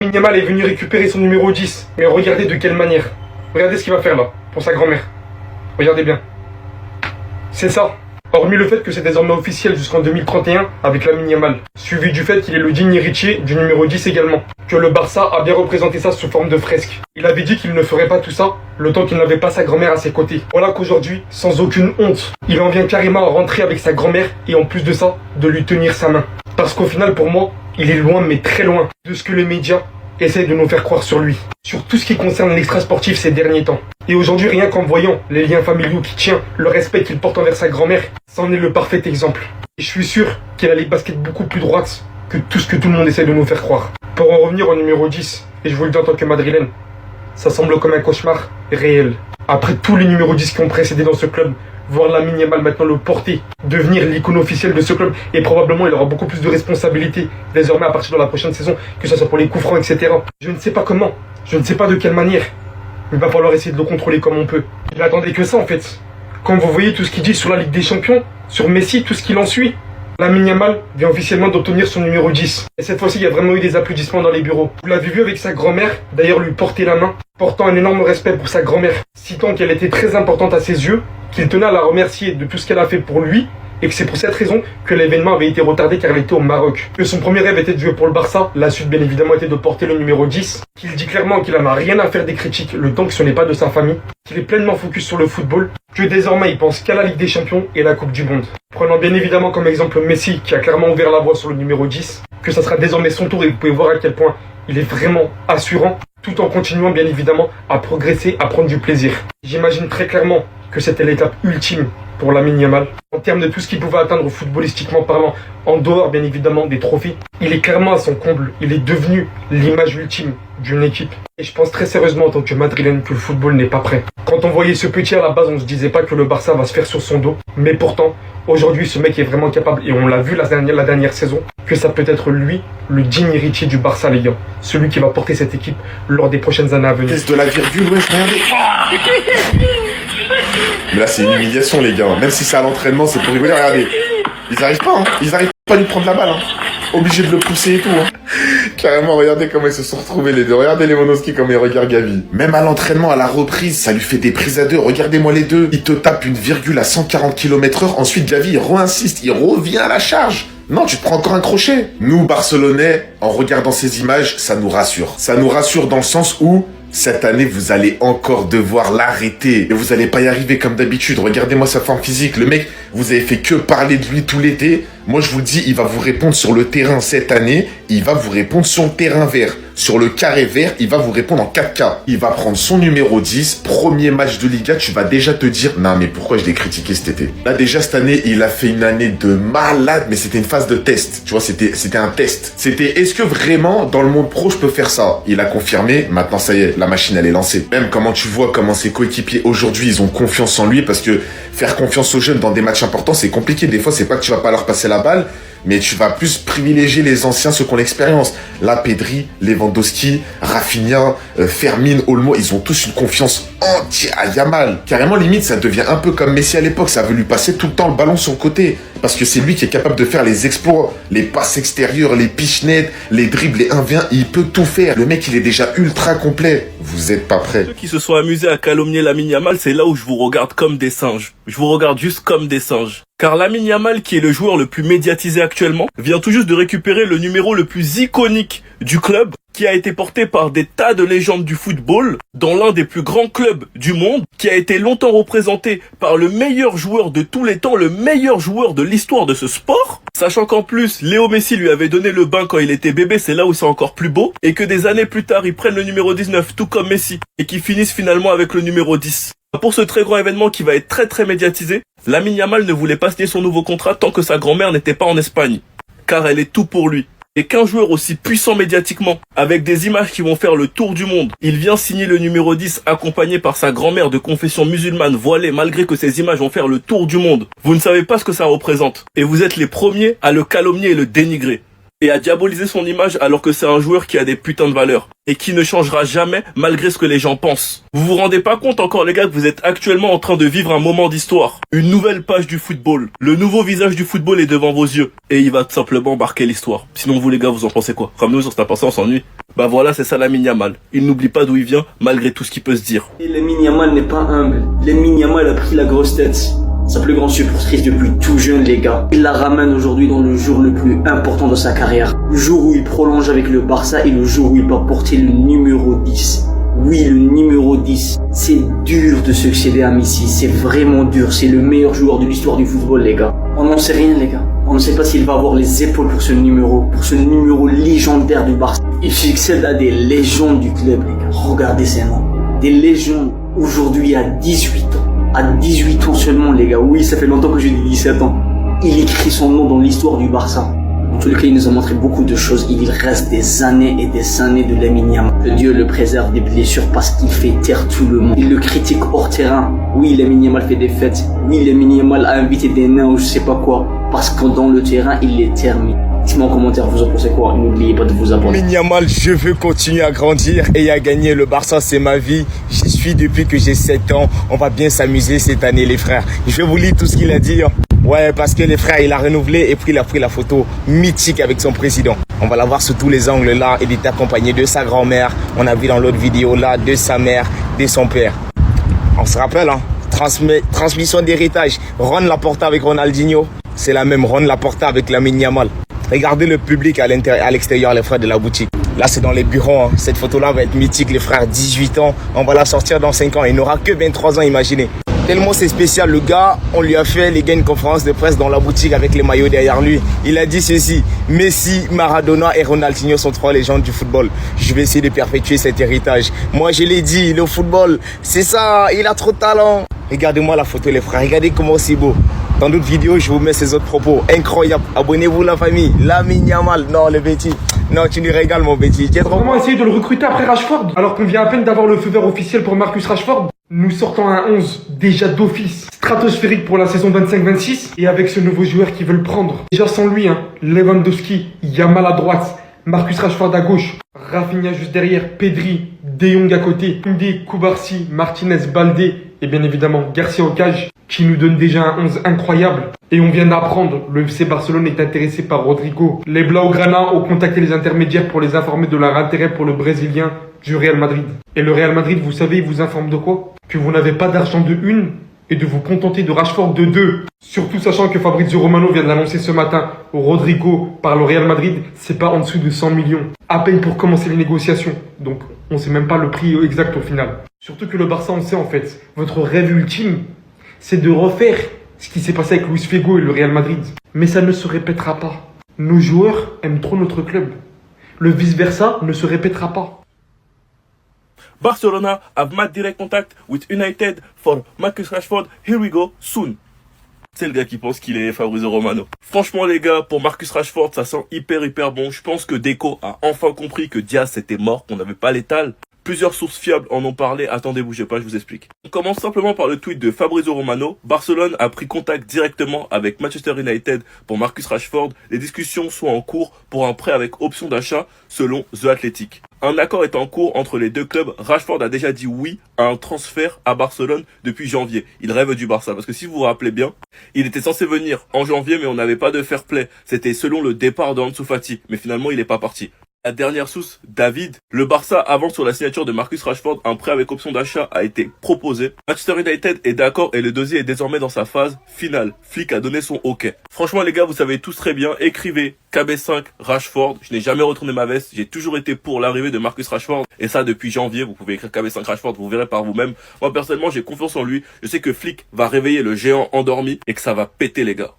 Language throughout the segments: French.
Lamine Yamal est venu récupérer son numéro 10. Mais regardez de quelle manière. Regardez ce qu'il va faire là, pour sa grand-mère. Regardez bien. C'est ça. Hormis le fait que c'est désormais officiel jusqu'en 2031 avec Lamine Yamal, suivi du fait qu'il est le digne héritier du numéro 10 également, que le Barça a bien représenté ça sous forme de fresque. Il avait dit qu'il ne ferait pas tout ça, le temps qu'il n'avait pas sa grand-mère à ses côtés. Voilà qu'aujourd'hui, sans aucune honte, il en vient carrément à rentrer avec sa grand-mère et en plus de ça, de lui tenir sa main. Parce qu'au final, pour moi, il est loin, mais très loin, de ce que les médias essayent de nous faire croire sur lui, sur tout ce qui concerne l'extra-sportif ces derniers temps. Et aujourd'hui, rien qu'en voyant les liens familiaux qu'il tient, le respect qu'il porte envers sa grand-mère, c'en est le parfait exemple. Et je suis sûr qu'il a les baskets beaucoup plus droites que tout ce que tout le monde essaie de nous faire croire. Pour en revenir au numéro 10, et je vous le dis en tant que madrilène, ça semble comme un cauchemar réel. Après tous les numéros 10 qui ont précédé dans ce club, voir Lamine Yamal maintenant le porter, devenir l'icône officielle de ce club, et probablement il aura beaucoup plus de responsabilités désormais à partir de la prochaine saison, que ce soit pour les coups francs, etc. Je ne sais pas comment, je ne sais pas de quelle manière, mais il va falloir essayer de le contrôler comme on peut. Il n'attendait que ça en fait. Quand vous voyez tout ce qu'il dit sur la Ligue des Champions, sur Messi, tout ce qu'il en suit, Lamine Yamal vient officiellement d'obtenir son numéro 10. Et cette fois-ci, il y a vraiment eu des applaudissements dans les bureaux. Vous l'avez vu avec sa grand-mère, d'ailleurs lui porter la main, portant un énorme respect pour sa grand-mère, citant qu'elle était très importante à ses yeux, qu'il tenait à la remercier de tout ce qu'elle a fait pour lui, et que c'est pour cette raison que l'événement avait été retardé car elle était au Maroc. Que son premier rêve était de jouer pour le Barça, la suite bien évidemment était de porter le numéro 10, qu'il dit clairement qu'il n'en a rien à faire des critiques le temps que ce n'est pas de sa famille, qu'il est pleinement focus sur le football, que désormais il pense qu'à la Ligue des Champions et la Coupe du Monde. Prenant bien évidemment comme exemple Messi qui a clairement ouvert la voie sur le numéro 10, que ça sera désormais son tour et vous pouvez voir à quel point il est vraiment assurant, tout en continuant bien évidemment à progresser, à prendre du plaisir. J'imagine très clairement que c'était l'étape ultime pour Lamine Yamal. En termes de tout ce qu'il pouvait atteindre footballistiquement parlant, en dehors bien évidemment des trophées, il est clairement à son comble. Il est devenu l'image ultime d'une équipe. Et je pense très sérieusement en tant que madrilène que le football n'est pas prêt. Quand on voyait ce petit à la base, on ne se disait pas que le Barça va se faire sur son dos. Mais pourtant, aujourd'hui, ce mec est vraiment capable, et on l'a vu la dernière saison, que ça peut être lui, le digne héritier du Barça, les gars. Celui qui va porter cette équipe lors des prochaines années à venir. Test de la virgule, ouais, regardez. Mais là, c'est une humiliation, les gars. Même si c'est à l'entraînement, c'est pour rigoler. Regardez. Ils arrivent pas, hein. Ils arrivent pas à lui prendre la balle, hein. Obligé de le pousser et tout, hein. Carrément, regardez comment ils se sont retrouvés les deux. Regardez Lewandowski comme il regarde Gavi. Même à l'entraînement, à la reprise, ça lui fait des prises à deux. Regardez-moi les deux. Il te tape une virgule à 140 km/h. Ensuite, Gavi, il reinsiste. Il revient à la charge. Non, tu te prends encore un crochet. Nous, Barcelonais, en regardant ces images, ça nous rassure. Ça nous rassure dans le sens où cette année, vous allez encore devoir l'arrêter. Et vous allez pas y arriver comme d'habitude. Regardez-moi sa forme physique. Le mec, vous avez fait que parler de lui tout l'été. Moi, je vous dis, il va vous répondre sur le terrain cette année. Il va vous répondre sur le terrain vert. Sur le carré vert, il va vous répondre en 4K. Il va prendre son numéro 10. Premier match de Liga, tu vas déjà te dire, non, mais pourquoi je l'ai critiqué cet été? Là, déjà, cette année, il a fait une année de malade, mais c'était une phase de test. Tu vois, c'était un test. C'était, est-ce que vraiment, dans le monde pro, je peux faire ça? Il a confirmé. Maintenant, ça y est, la machine, elle est lancée. Même comment tu vois comment ses coéquipiers aujourd'hui, ils ont confiance en lui parce que faire confiance aux jeunes dans des matchs importants, c'est compliqué. Des fois, c'est pas que tu vas pas leur passer la balle, mais tu vas plus privilégier les anciens, ceux qui ont l'expérience. Là, Pedri, Lewandowski, Rafinha, Fermin, Olmo, ils ont tous une confiance entière à Yamal. Carrément, limite, ça devient un peu comme Messi à l'époque. Ça veut lui passer tout le temps le ballon sur le côté. Parce que c'est lui qui est capable de faire les exploits, les passes extérieures, les pichenettes, les dribbles, les 1v1. Il peut tout faire. Le mec, il est déjà ultra complet. Vous êtes pas prêts. Ceux qui se sont amusés à calomnier Lamine Yamal, c'est là où je vous regarde comme des singes. Je vous regarde juste comme des singes. Car Lamine Yamal, qui est le joueur le plus médiatisé actuellement, vient tout juste de récupérer le numéro le plus iconique du club, qui a été porté par des tas de légendes du football, dans l'un des plus grands clubs du monde, qui a été longtemps représenté par le meilleur joueur de tous les temps, le meilleur joueur de l'histoire de ce sport, sachant qu'en plus, Léo Messi lui avait donné le bain quand il était bébé, c'est là où c'est encore plus beau, et que des années plus tard, ils prennent le numéro 19, tout comme Messi, et qu'ils finissent finalement avec le numéro 10. Pour ce très grand événement qui va être très médiatisé, Lamine Yamal ne voulait pas signer son nouveau contrat tant que sa grand-mère n'était pas en Espagne, car elle est tout pour lui. Et qu'un joueur aussi puissant médiatiquement, avec des images qui vont faire le tour du monde, il vient signer le numéro 10 accompagné par sa grand-mère de confession musulmane voilée malgré que ces images vont faire le tour du monde. Vous ne savez pas ce que ça représente. Et vous êtes les premiers à le calomnier et le dénigrer. et à diaboliser son image alors que c'est un joueur qui a des putains de valeurs et qui ne changera jamais malgré ce que les gens pensent. Vous vous rendez pas compte encore les gars que vous êtes actuellement en train de vivre un moment d'histoire. Une nouvelle page du football. Le nouveau visage du football est devant vos yeux et il va tout simplement marquer l'histoire. Sinon vous les gars vous en pensez quoi? Ramenez-nous sur cette pensée, on s'ennuie. Bah voilà, c'est ça Lamine Yamal. Il n'oublie pas d'où il vient malgré tout ce qui peut se dire. Et Lamine Yamal n'est pas humble. Lamine Yamal a pris la grosse tête. Sa plus grande supportrice depuis tout jeune, les gars. Il la ramène aujourd'hui dans le jour le plus important de sa carrière. Le jour où il prolonge avec le Barça et le jour où il va porter le numéro 10. Oui, le numéro 10. C'est dur de succéder à Messi. C'est vraiment dur. C'est le meilleur joueur de l'histoire du football, les gars. On n'en sait rien, les gars. On ne sait pas s'il va avoir les épaules pour ce numéro légendaire du Barça. Il succède à des légendes du club, les gars. Regardez ces noms. Des légendes aujourd'hui à 18 ans. À 18 ans seulement, les gars. Oui, ça fait longtemps que j'ai dit 17 ans. Il écrit son nom dans l'histoire du Barça. En tous les cas, il nous a montré beaucoup de choses. Il reste des années et des années de Lamine Yamal. Que Dieu le préserve des blessures parce qu'il fait taire tout le monde. Il le critique hors terrain. Oui, Lamine Yamal fait des fêtes. Oui, Lamine Yamal a invité des nains ou je sais pas quoi. Parce que dans le terrain, il les termine. Dites-moi en commentaire, vous en pensez quoi? N'oubliez pas de vous abonner. Lamine Yamal, je veux continuer à grandir et à gagner. Le Barça, c'est ma vie. J'y suis depuis que j'ai 7 ans. On va bien s'amuser cette année, les frères. Je vais vous lire tout ce qu'il a dit. Ouais, parce que les frères, il a renouvelé et puis il a pris la photo mythique avec son président. On va la voir sous tous les angles là. Il est accompagné de sa grand-mère. On a vu dans l'autre vidéo là, de sa mère, de son père. On se rappelle, hein? Transmission d'héritage. Ron Laporta avec Ronaldinho. C'est la même Ron Laporta avec Lamine Yamal. Regardez le public à l'extérieur, les frères de la boutique. Là, c'est dans les bureaux. Hein. Cette photo-là va être mythique, les frères. 18 ans. On va la sortir dans 5 ans. Il n'aura que 23 ans, imaginez. Tellement c'est spécial, le gars, on lui a fait les gars une conférence de presse dans la boutique avec les maillots derrière lui. Il a dit ceci: Messi, Maradona et Ronaldinho sont 3 légendes du football. Je vais essayer de perpétuer cet héritage. Moi, je l'ai dit, le football, c'est ça, il a trop de talent. Regardez-moi la photo, les frères. Regardez comment c'est beau. Dans d'autres vidéos, je vous mets ces autres propos. Incroyable. Abonnez-vous, la famille. Lamine Yamal. Non, le Betty. Non, tu nous régales, mon Betty. Comment essayer de le recruter après Rashford alors qu'on vient à peine d'avoir le feu vert officiel pour Marcus Rashford? Nous sortons un 11 déjà d'office, stratosphérique pour la saison 25-26 et avec ce nouveau joueur qui veut le prendre. Déjà sans lui, hein, Lewandowski, Yamal à droite, Marcus Rashford à gauche, Rafinha juste derrière, Pedri, De Jong à côté, Koundé, Koubarsi, Martinez, Baldé et bien évidemment Garcia au cage qui nous donne déjà un 11 incroyable. Et on vient d'apprendre, le FC Barcelone est intéressé par Rodrigo. Les Blaugrana ont contacté les intermédiaires pour les informer de leur intérêt pour le Brésilien du Real Madrid. Et le Real Madrid, vous savez, il vous informe de quoi? Que vous n'avez pas d'argent de 1 et de vous contenter de Rashford de 2. Surtout sachant que Fabrizio Romano vient de l'annoncer ce matin. Rodrigo par le Real Madrid, c'est pas en dessous de 100 millions. À peine pour commencer les négociations. Donc on sait même pas le prix exact au final. Surtout que le Barça, on sait en fait, votre rêve ultime, c'est de refaire ce qui s'est passé avec Luis Figo et le Real Madrid. Mais ça ne se répétera pas. Nos joueurs aiment trop notre club. Le vice-versa ne se répétera pas. Barcelona have made direct contact with United for Marcus Rashford. Here we go, soon. C'est le gars qui pense qu'il est Fabrizio Romano. Franchement les gars, pour Marcus Rashford, ça sent hyper bon. Je pense que Deco a enfin compris que Diaz était mort, qu'on n'avait pas l'étal. Plusieurs sources fiables en ont parlé. Attendez, bougez pas, je vous explique. On commence simplement par le tweet de Fabrizio Romano. Barcelone a pris contact directement avec Manchester United pour Marcus Rashford. Les discussions sont en cours pour un prêt avec option d'achat selon The Athletic. Un accord est en cours entre les deux clubs. Rashford a déjà dit oui à un transfert à Barcelone depuis janvier. Il rêve du Barça parce que si vous vous rappelez bien, il était censé venir en janvier mais on n'avait pas de fair play. C'était selon le départ d'Ansu Fati mais finalement il n'est pas parti. La dernière source, David, le Barça avance sur la signature de Marcus Rashford, un prêt avec option d'achat a été proposé. Manchester United est d'accord et le dossier est désormais dans sa phase finale. Flick a donné son OK. Franchement les gars, vous savez tous très bien, écrivez KB5 Rashford. Je n'ai jamais retourné ma veste, j'ai toujours été pour l'arrivée de Marcus Rashford et ça depuis janvier. Vous pouvez écrire KB5 Rashford, vous verrez par vous-même. Moi personnellement, j'ai confiance en lui. Je sais que Flick va réveiller le géant endormi et que ça va péter les gars.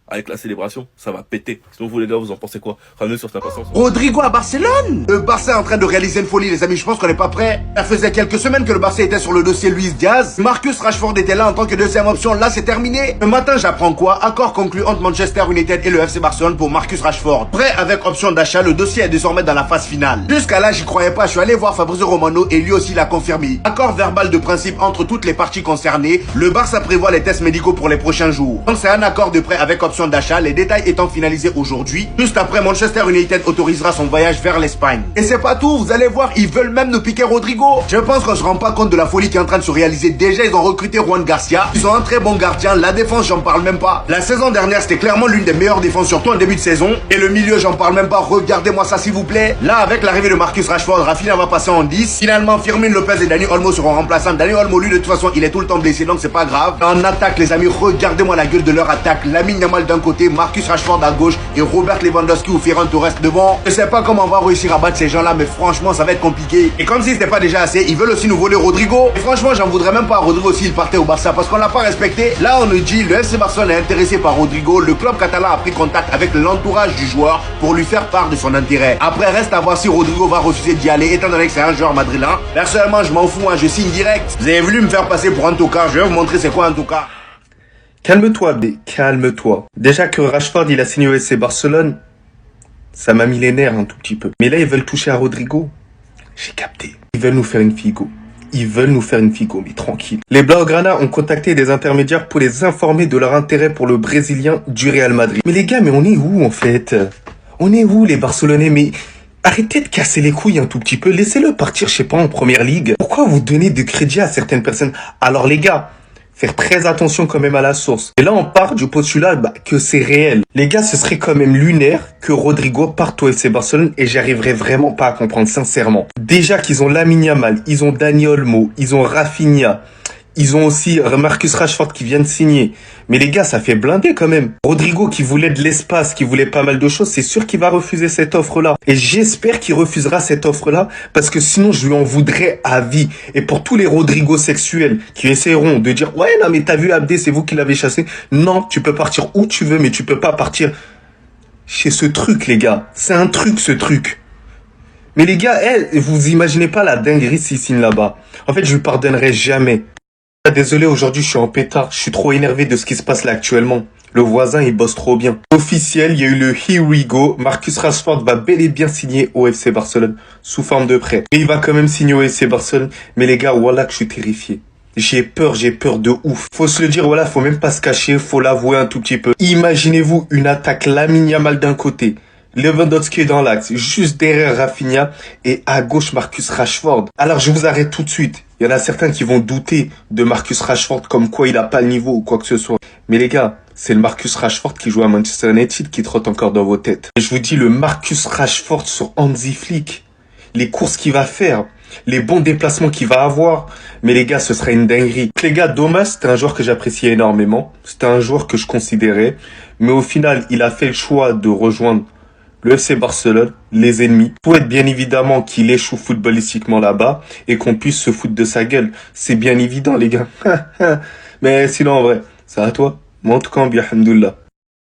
Avec la célébration, ça va péter. Sinon vous les gars, vous en pensez quoi? Ramenez sur ta patience. Rodrigo à Barcelone. Le Barça est en train de réaliser une folie les amis, je pense qu'on n'est pas prêt. Ça faisait quelques semaines que le Barça était sur le dossier Luis Diaz. Marcus Rashford était là en tant que deuxième option, là c'est terminé. Le matin j'apprends quoi? Accord conclu entre Manchester United et le FC Barcelone pour Marcus Rashford. Prêt avec option d'achat, le dossier est désormais dans la phase finale. Jusqu'à là j'y croyais pas, je suis allé voir Fabrizio Romano et lui aussi l'a confirmé. Accord verbal de principe entre toutes les parties concernées. Le Barça prévoit les tests médicaux pour les prochains jours. Donc c'est un accord de prêt avec option option d'achat, les détails étant finalisés aujourd'hui. Juste après, Manchester United autorisera son voyage vers l'Espagne. Et c'est pas tout, vous allez voir, ils veulent même nous piquer Rodrigo. Je pense qu'on se rend pas compte de la folie qui est en train de se réaliser. Déjà, ils ont recruté Juan Garcia. Ils ont un très bon gardien. La défense, j'en parle même pas. La saison dernière, c'était clairement l'une des meilleures défenses, surtout en début de saison. Et le milieu, j'en parle même pas. Regardez-moi ça, s'il vous plaît. Là, avec l'arrivée de Marcus Rashford, Rafinha va passer en 10. Finalement, Firmino Lopez et Dani Olmo seront remplaçants. Dani Olmo, lui, de toute façon, il est tout le temps blessé, donc c'est pas grave. En attaque, les amis, regardez-moi la gueule de leur attaque. Lamine Yamal d'un côté, Marcus Rashford à gauche et Robert Lewandowski ou Ferran Torres devant. Je sais pas comment on va réussir à battre ces gens-là, mais franchement, ça va être compliqué. Et comme si c'était pas déjà assez, ils veulent aussi nous voler Rodrigo. Et franchement, j'en voudrais même pas à Rodrigo s'il partait au Barça parce qu'on l'a pas respecté. Là, on nous dit, le FC Barcelone est intéressé par Rodrigo. Le club catalan a pris contact avec l'entourage du joueur pour lui faire part de son intérêt. Après, reste à voir si Rodrigo va refuser d'y aller, étant donné que c'est un joueur madrilène. Personnellement, je m'en fous, hein, je signe direct. Vous avez voulu me faire passer pour un tocard, je vais vous montrer c'est quoi un tocard. Calme-toi, B, calme-toi. Déjà que Rashford, il a signé au FC Barcelone, ça m'a mis les nerfs un tout petit peu. Mais là, ils veulent toucher à Rodrigo. J'ai capté. Ils veulent nous faire une figo. Ils veulent nous faire une figo, mais tranquille. Les Blaugrana ont contacté des intermédiaires pour les informer de leur intérêt pour le Brésilien du Real Madrid. Mais les gars, mais on est où en fait? On est où les Barcelonais? Mais arrêtez de casser les couilles un tout petit peu. Laissez-le partir, je sais pas, en première ligue. Pourquoi vous donnez de crédit à certaines personnes? Alors les gars, faire très attention quand même à la source. Et là, on part du postulat que c'est réel. Les gars, ce serait quand même lunaire que Rodrigo parte au FC Barcelone et j'arriverai vraiment pas à comprendre, sincèrement. Déjà qu'ils ont Lamine Yamal, ils ont Dani Olmo, ils ont Rafinha, ils ont aussi Marcus Rashford qui vient de signer. Mais les gars, ça fait blinder quand même. Rodrigo qui voulait de l'espace, qui voulait pas mal de choses, c'est sûr qu'il va refuser cette offre-là. Et j'espère qu'il refusera cette offre-là parce que sinon je lui en voudrais à vie. Et pour tous les Rodrigo sexuels qui essaieront de dire « Ouais, non mais t'as vu Abdé, c'est vous qui l'avez chassé. » Non, tu peux partir où tu veux, mais tu peux pas partir chez ce truc, les gars. C'est un truc, ce truc. Mais les gars, vous imaginez pas la dinguerie s'il signe là-bas. En fait, je lui pardonnerai jamais. Désolé, aujourd'hui je suis en pétard, je suis trop énervé de ce qui se passe là actuellement. Le voisin il bosse trop bien. Officiel, il y a eu le Here We Go. Marcus Rashford va bel et bien signer au FC Barcelone sous forme de prêt. Et il va quand même signer au FC Barcelone. Mais les gars, voilà que je suis terrifié. J'ai peur de ouf. Faut se le dire, voilà, faut même pas se cacher, faut l'avouer un tout petit peu. Imaginez-vous une attaque Lamine Yamal d'un côté, Lewandowski dans l'axe, juste derrière Rafinha et à gauche Marcus Rashford. Alors je vous arrête tout de suite. Il y en a certains qui vont douter de Marcus Rashford comme quoi il a pas le niveau ou quoi que ce soit. Mais les gars, c'est le Marcus Rashford qui joue à Manchester United qui trotte encore dans vos têtes. Et je vous dis, le Marcus Rashford sur Hansi Flick, les courses qu'il va faire, les bons déplacements qu'il va avoir. Mais les gars, ce serait une dinguerie. Les gars, Thomas, c'était un joueur que j'appréciais énormément. C'était un joueur que je considérais. Mais au final, il a fait le choix de rejoindre le FC Barcelone, les ennemis. Faut être bien évidemment qu'il échoue footballistiquement là-bas et qu'on puisse se foutre de sa gueule. C'est bien évident, les gars. Mais sinon, en vrai, c'est à toi. Moi, en tout cas, bien, alhamdoulilah.